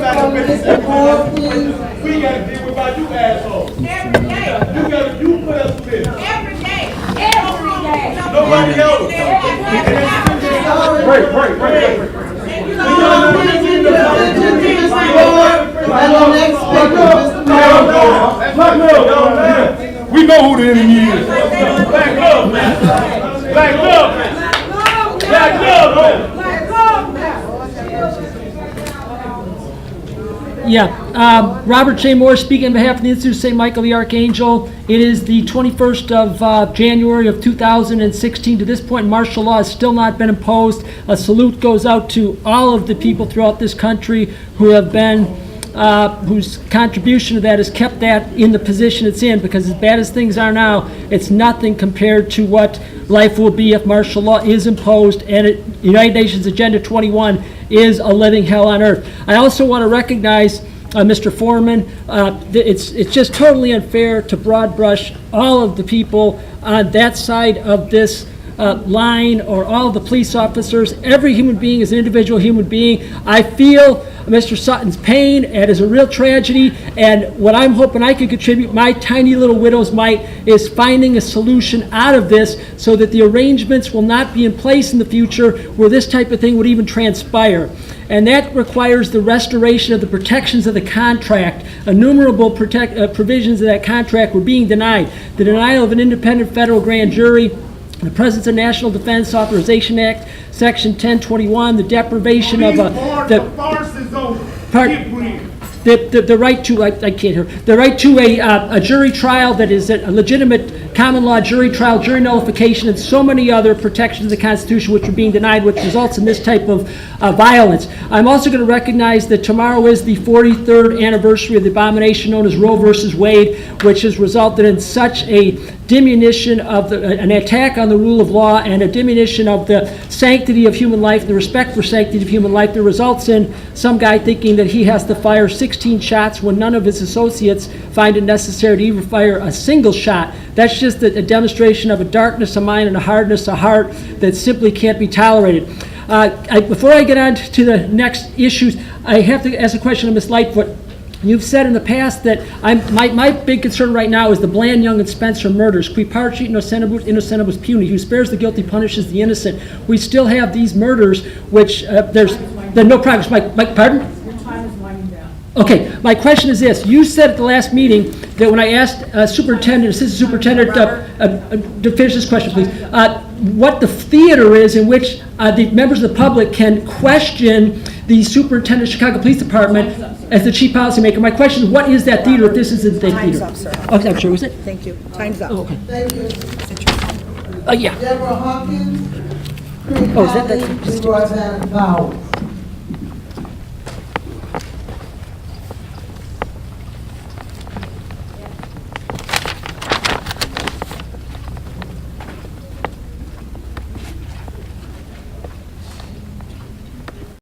Mr. Moore, please. We gotta deal with about you assholes. Every day. You put us with. Every day. Every day. Nobody else. Break. And the next speaker, Mr. Moore. We know who the enemy is. Black love, man. Black love, man. Black love, man. Yeah, Robert J. Moore speaking on behalf of the Institute of St. Michael the Archangel. It is the 21st of January of 2016. To this point, martial law has still not been imposed. A salute goes out to all of the people throughout this country who have been, whose contribution to that has kept that in the position it's in, because as bad as things are now, it's nothing compared to what life will be if martial law is imposed and United Nations Agenda 21 is a living hell on earth. I also want to recognize Mr. Foreman. It's just totally unfair to broad brush all of the people on that side of this line, or all of the police officers. Every human being is an individual human being. I feel Mr. Sutton's pain. It is a real tragedy, and what I'm hoping I could contribute, my tiny little widow's mite, is finding a solution out of this so that the arrangements will not be in place in the future where this type of thing would even transpire. And that requires the restoration of the protections of the contract. Innumerable provisions of that contract were being denied. The denial of an independent federal grand jury, the presence of National Defense Authorization Act, Section 1021, the deprivation of the right to, I can't hear, the right to a jury trial that is a legitimate common law jury trial, jury nullification, and so many other protections of the Constitution which are being denied, which results in this type of violence. I'm also going to recognize that tomorrow is the 43rd anniversary of the abomination known as Roe versus Wade, which has resulted in such a diminution of an attack on the rule of law and a diminution of the sanctity of human life, the respect for sanctity of human life, that results in some guy thinking that he has to fire 16 shots when none of his associates find it necessary to even fire a single shot. That's just a demonstration of a darkness of mind and a hardness of heart that simply can't be tolerated. Before I get on to the next issues, I have to ask a question of Ms. Lightfoot. You've said in the past that my big concern right now is the Bland, Young, and Spencer murders. Qui parcit innocentibus puni. Who spares the guilty punishes the innocent. We still have these murders, which there's no progress. Mike, pardon? Your time is winding down. Okay, my question is this. You said at the last meeting that when I asked Assistant Superintendent, to finish this question, please, what the theater is in which the members of the public can question the superintendent of Chicago Police Department as the chief policymaker. My question is, what is that theater if this isn't the Time's theater? up, sir. Okay, I'm sure, was it? Thank you. Time's up. Oh, okay. Thank you. Yeah. Deborah Hawkins, Creek Oh, is that Valley, Leroy Van Powell.